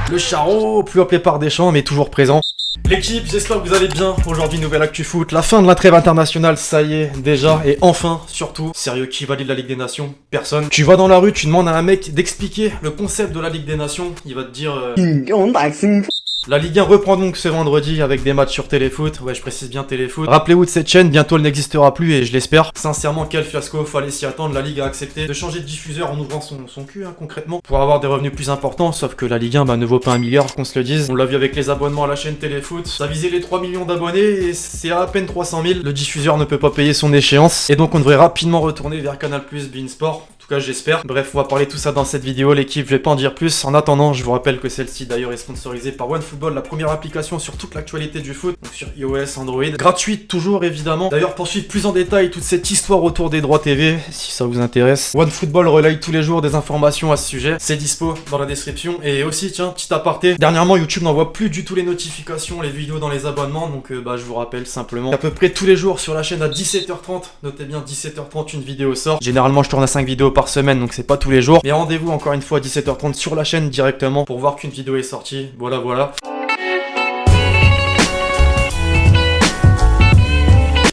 Le Charot, plus appelé par Deschamps, mais toujours présent. L'équipe, j'espère que vous allez bien. Aujourd'hui, nouvelle actu foot. La fin de la trêve internationale, ça y est, déjà. Et enfin, surtout, sérieux, qui valide la Ligue des Nations? Personne. Tu vas dans la rue, tu demandes à un mec d'expliquer le concept de la Ligue des Nations. Il va te dire... La Ligue 1 reprend donc ce vendredi avec des matchs sur Téléfoot. Ouais, je précise bien Téléfoot. Rappelez-vous de cette chaîne, bientôt elle n'existera plus et je l'espère. Sincèrement, quel fiasco, fallait s'y attendre. La Ligue a accepté de changer de diffuseur en ouvrant son cul, concrètement, pour avoir des revenus plus importants. Sauf que la Ligue 1 ne vaut pas 1 milliard, qu'on se le dise. On l'a vu avec les abonnements à la chaîne Téléfoot. Ça visait les 3 millions d'abonnés et c'est à peine 300 000. Le diffuseur ne peut pas payer son échéance. Et donc on devrait rapidement retourner vers Canal+, beIN Sport. En tout cas, j'espère. Bref, on va parler tout ça dans cette vidéo, l'équipe, je vais pas en dire plus. En attendant, je vous rappelle que celle-ci d'ailleurs est sponsorisée par OneFootball, la première application sur toute l'actualité du foot, donc sur iOS, Android. Gratuite toujours évidemment. D'ailleurs, pour suivre plus en détail toute cette histoire autour des droits TV, si ça vous intéresse, OneFootball relaye tous les jours des informations à ce sujet. C'est dispo dans la description. Et aussi, tiens, petit aparté, dernièrement YouTube n'envoie plus du tout les notifications, les vidéos dans les abonnements, donc je vous rappelle simplement qu'à peu près tous les jours sur la chaîne à 17h30, notez bien 17h30 une vidéo sort. Généralement je tourne à 5 vidéos par semaine, donc c'est pas tous les jours. Mais rendez-vous encore une fois à 17h30 sur la chaîne directement pour voir qu'une vidéo est sortie. Voilà.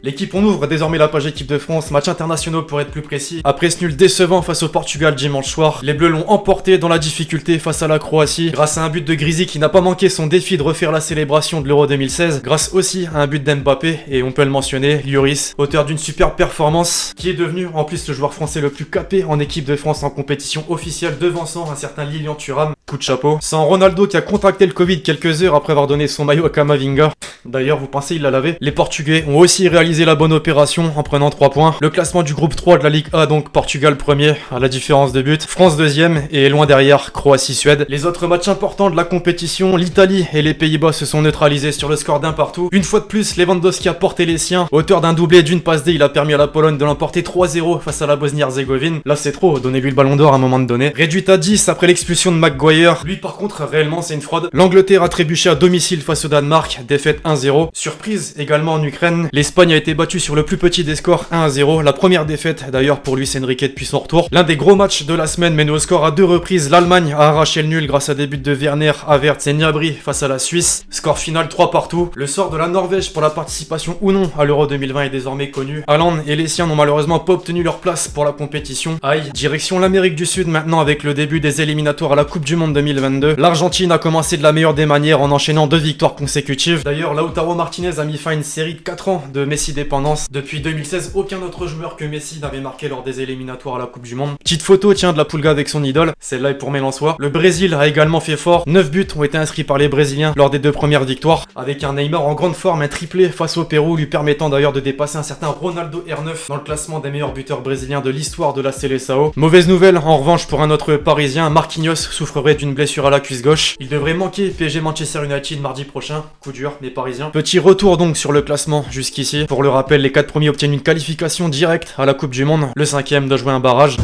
L'équipe, on ouvre désormais la page équipe de France, match internationaux pour être plus précis. Après ce nul décevant face au Portugal dimanche soir, les Bleus l'ont emporté dans la difficulté face à la Croatie, grâce à un but de Grisi qui n'a pas manqué son défi de refaire la célébration de l'Euro 2016, grâce aussi à un but d'Mbappé, et on peut le mentionner, Lloris, auteur d'une superbe performance, qui est devenu en plus le joueur français le plus capé en équipe de France en compétition officielle, devançant un certain Lilian Thuram. Coup de chapeau. Sans Ronaldo qui a contracté le Covid quelques heures après avoir donné son maillot à Camavinga. D'ailleurs, vous pensez il l'a lavé? Les Portugais ont aussi réalisé la bonne opération en prenant 3 points. Le classement du groupe 3 de la Ligue A, donc Portugal premier à la différence de but, France deuxième et loin derrière Croatie-Suède. Les autres matchs importants de la compétition, l'Italie et les Pays-Bas se sont neutralisés sur le score d'un partout. Une fois de plus, Lewandowski a porté les siens. Auteur d'un doublé et d'une passe D, il a permis à la Pologne de l'emporter 3-0 face à la Bosnie-Herzégovine. Là c'est trop, donnez-lui le ballon d'or à un moment donné. Réduite à 10 après l'expulsion de Maguire. Lui par contre réellement c'est une fraude. L'Angleterre a trébuché à domicile face au Danemark, défaite 1-0. Surprise également en Ukraine, l'Espagne a été battue sur le plus petit des scores 1-0. La première défaite d'ailleurs pour Luis Enrique depuis son retour. L'un des gros matchs de la semaine mené au score à 2 reprises. L'Allemagne a arraché le nul grâce à des buts de Werner, Havertz et Gnabry face à la Suisse. Score final 3 partout. Le sort de la Norvège pour la participation ou non à l'Euro 2020 est désormais connu. Haaland et les siens n'ont malheureusement pas obtenu leur place pour la compétition. Aïe, direction l'Amérique du Sud maintenant avec le début des éliminatoires à la Coupe du Monde 2022. L'Argentine a commencé de la meilleure des manières en enchaînant 2 victoires consécutives. D'ailleurs, Lautaro Martinez a mis fin à une série de 4 ans de Messi dépendance. Depuis 2016, aucun autre joueur que Messi n'avait marqué lors des éliminatoires à la Coupe du Monde. Petite photo, tiens, de la Pulga avec son idole. Celle-là est pour Mélençois. Le Brésil a également fait fort. 9 buts ont été inscrits par les Brésiliens lors des 2 premières victoires. Avec un Neymar en grande forme, un triplé face au Pérou, lui permettant d'ailleurs de dépasser un certain Ronaldo R9 dans le classement des meilleurs buteurs brésiliens de l'histoire de la Seleção. Mauvaise nouvelle, en revanche, pour un autre Parisien, Marquinhos souffrerait d'une blessure à la cuisse gauche. Il devrait manquer PSG Manchester United mardi prochain. Coup dur, mais parisien. Petit retour donc sur le classement jusqu'ici. Pour le rappel, les 4 premiers obtiennent une qualification directe à la Coupe du Monde. Le 5e doit jouer un barrage.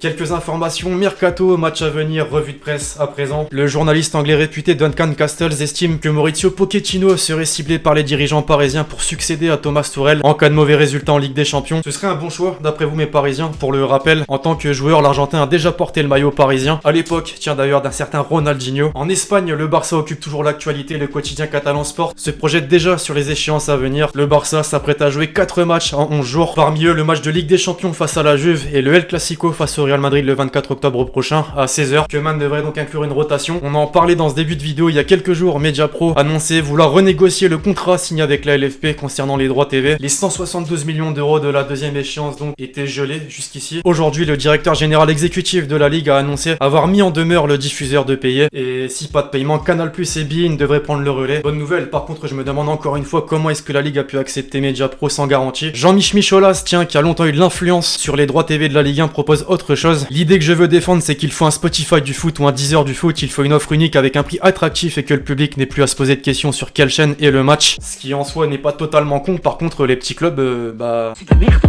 Quelques informations, mercato, match à venir, revue de presse à présent. Le journaliste anglais réputé Duncan Castles estime que Mauricio Pochettino serait ciblé par les dirigeants parisiens pour succéder à Thomas Tuchel en cas de mauvais résultats en Ligue des Champions. Ce serait un bon choix, d'après vous mes parisiens. Pour le rappel, en tant que joueur, l'Argentin a déjà porté le maillot parisien. À l'époque, tiens d'ailleurs d'un certain Ronaldinho. En Espagne, le Barça occupe toujours l'actualité. Le quotidien catalan Sport se projette déjà sur les échéances à venir. Le Barça s'apprête à jouer 4 matchs en 11 jours. Parmi eux, le match de Ligue des Champions face à la Juve et le El Clasico face au Real Madrid le 24 octobre prochain à 16h. Koeman devrait donc inclure une rotation. On en parlait dans ce début de vidéo il y a quelques jours. Mediapro annonçait vouloir renégocier le contrat signé avec la LFP concernant les droits TV. Les 172 millions d'euros de la deuxième échéance donc étaient gelés jusqu'ici. Aujourd'hui, le directeur général exécutif de la Ligue a annoncé avoir mis en demeure le diffuseur de payer. Et si pas de paiement, Canal+ et beIN devraient prendre le relais. Bonne nouvelle, par contre je me demande encore une fois comment est-ce que la Ligue a pu accepter Mediapro sans garantie. Jean-Mich Micholas, tiens, qui a longtemps eu de l'influence sur les droits TV de la Ligue 1, propose autre chose. L'idée que je veux défendre, c'est qu'il faut un Spotify du foot ou un Deezer du foot. Il faut une offre unique avec un prix attractif et que le public n'ait plus à se poser de questions sur quelle chaîne est le match. Ce qui en soi n'est pas totalement con. Par contre, les petits clubs, c'est de la merde.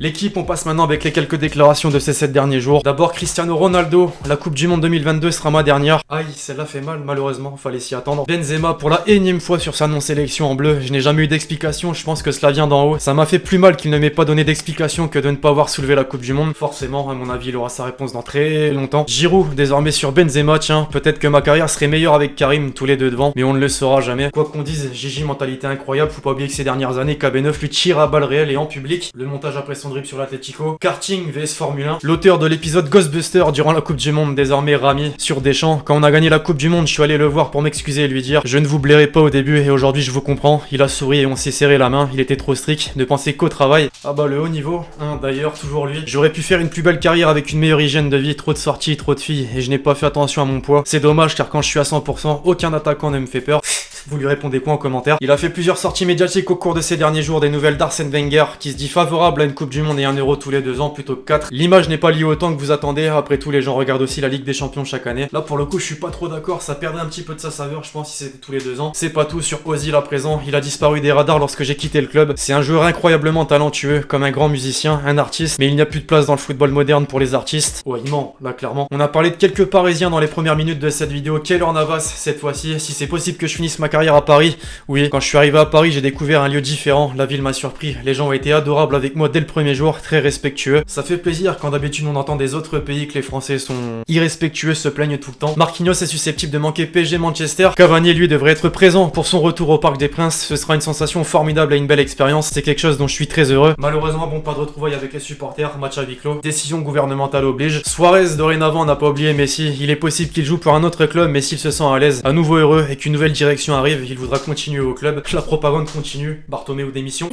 L'équipe, on passe maintenant avec les quelques déclarations de ces 7 derniers jours. D'abord Cristiano Ronaldo, la Coupe du Monde 2022 sera ma dernière. Aïe, celle-là fait mal malheureusement, fallait s'y attendre. Benzema pour la énième fois sur sa non-sélection en bleu, je n'ai jamais eu d'explication, je pense que cela vient d'en haut. Ça m'a fait plus mal qu'il ne m'ait pas donné d'explication que de ne pas avoir soulevé la Coupe du Monde. Forcément, à mon avis, il aura sa réponse dans très longtemps. Giroud, désormais sur Benzema, tiens, peut-être que ma carrière serait meilleure avec Karim, tous les deux devant, mais on ne le saura jamais. Quoi qu'on dise, Gigi, mentalité incroyable, faut pas oublier que ces dernières années, KB9 lui tire à balles réelles et en public. Le montage après son dribble sur l'Atlético. Karting vs Formule 1. L'auteur de l'épisode Ghostbuster durant la Coupe du Monde, désormais Rami, sur Deschamps. Quand on a gagné la Coupe du Monde, je suis allé le voir pour m'excuser et lui dire: je ne vous blairai pas au début et aujourd'hui je vous comprends. Il a souri et on s'est serré la main, il était trop strict, ne pensait qu'au travail. Ah bah le haut niveau, hein, d'ailleurs, toujours lui. J'aurais pu faire une plus belle carrière avec une meilleure hygiène de vie, trop de sorties, trop de filles, et je n'ai pas fait attention à mon poids. C'est dommage car quand je suis à 100%, aucun attaquant ne me fait peur. Vous lui répondez quoi en commentaire? Il a fait plusieurs sorties médiatiques au cours de ces derniers jours, des nouvelles d'Arsène Wenger qui se dit favorable à une Coupe du Monde et un Euro tous les 2 ans plutôt que 4. L'image n'est pas liée au temps que vous attendez, après tout les gens regardent aussi la Ligue des Champions chaque année. Là pour le coup je suis pas trop d'accord, ça perdrait un petit peu de sa saveur je pense si c'était tous les 2 ans. C'est pas tout sur Ozil à présent, il a disparu des radars lorsque j'ai quitté le club. C'est un joueur incroyablement talentueux, comme un grand musicien, un artiste, mais il n'y a plus de place dans le football moderne pour les artistes. Ouais il ment, là clairement. On a parlé de quelques Parisiens dans les premières minutes de cette vidéo. Keylor Navas cette fois-ci, si c'est possible que je finisse ma carrière à Paris. Oui, quand je suis arrivé à Paris, j'ai découvert un lieu différent, la ville m'a surpris, les gens ont été adorables avec moi dès le premier jour, très respectueux. Ça fait plaisir quand d'habitude on entend des autres pays que les Français sont irrespectueux, se plaignent tout le temps. Marquinhos est susceptible de manquer PSG Manchester, Cavani lui devrait être présent pour son retour au Parc des Princes, ce sera une sensation formidable et une belle expérience, c'est quelque chose dont je suis très heureux. Malheureusement, bon, pas de retrouvailles avec les supporters, match à huis clos, décision gouvernementale oblige. Suarez dorénavant n'a pas oublié Messi, il est possible qu'il joue pour un autre club mais s'il se sent à l'aise, à nouveau heureux et qu'une nouvelle direction arrive, il voudra continuer au club. La propagande continue. Bartomeu démission.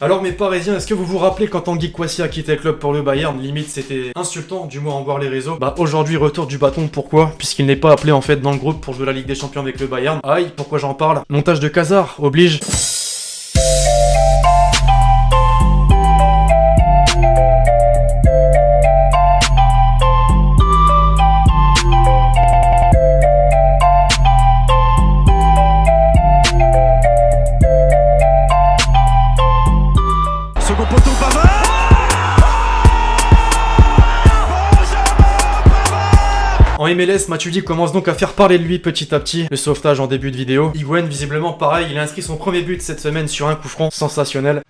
Alors mes Parisiens, est-ce que vous vous rappelez quand Tanguy Kouassi a quitté le club pour le Bayern? Limite c'était insultant, du moins en voir les réseaux. Bah aujourd'hui retour du bâton, pourquoi? Puisqu'il n'est pas appelé en fait dans le groupe pour jouer la Ligue des Champions avec le Bayern. Aïe, pourquoi j'en parle? Montage de Cazard, oblige. En MLS, Matuidi commence donc à faire parler de lui petit à petit. Le sauvetage en début de vidéo. Higuaín, visiblement pareil, il a inscrit son premier but cette semaine sur un coup franc sensationnel.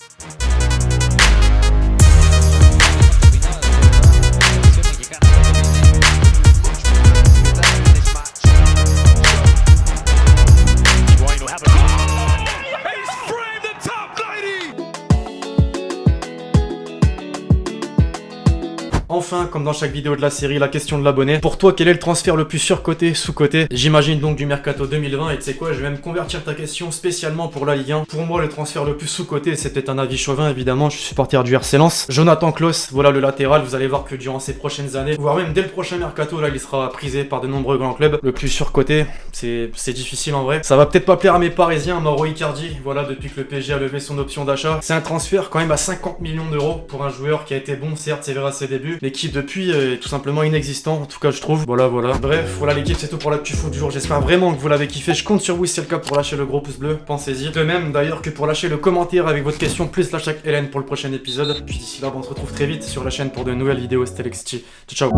Enfin, comme dans chaque vidéo de la série, la question de l'abonné. Pour toi, quel est le transfert le plus surcoté, sous-coté? J'imagine donc du Mercato 2020, et tu sais quoi, je vais même convertir ta question spécialement pour la Ligue 1. Pour moi, le transfert le plus sous-coté, c'est peut-être un avis chauvin, évidemment, je suis supporter du RC Lens. Jonathan Klaus, voilà le latéral, vous allez voir que durant ces prochaines années, voire même dès le prochain Mercato, là, il sera prisé par de nombreux grands clubs. Le plus surcoté, c'est difficile en vrai. Ça va peut-être pas plaire à mes Parisiens, Mauro Icardi, voilà, depuis que le PSG a levé son option d'achat. C'est un transfert quand même à 50 millions d'euros pour un joueur qui a été bon, certes, c'est vrai à ses débuts, mais qui depuis est tout simplement inexistant, en tout cas je trouve. Voilà. Bref, voilà l'équipe, c'est tout pour l'actu foot du jour. J'espère vraiment que vous l'avez kiffé. Je compte sur vous si c'est le cas pour lâcher le gros pouce bleu, pensez-y. De même d'ailleurs que pour lâcher le commentaire avec votre question plus l'hashtag Hélène pour le prochain épisode. Puis d'ici là, on se retrouve très vite sur la chaîne pour de nouvelles vidéos. C'était Lexity. Ciao.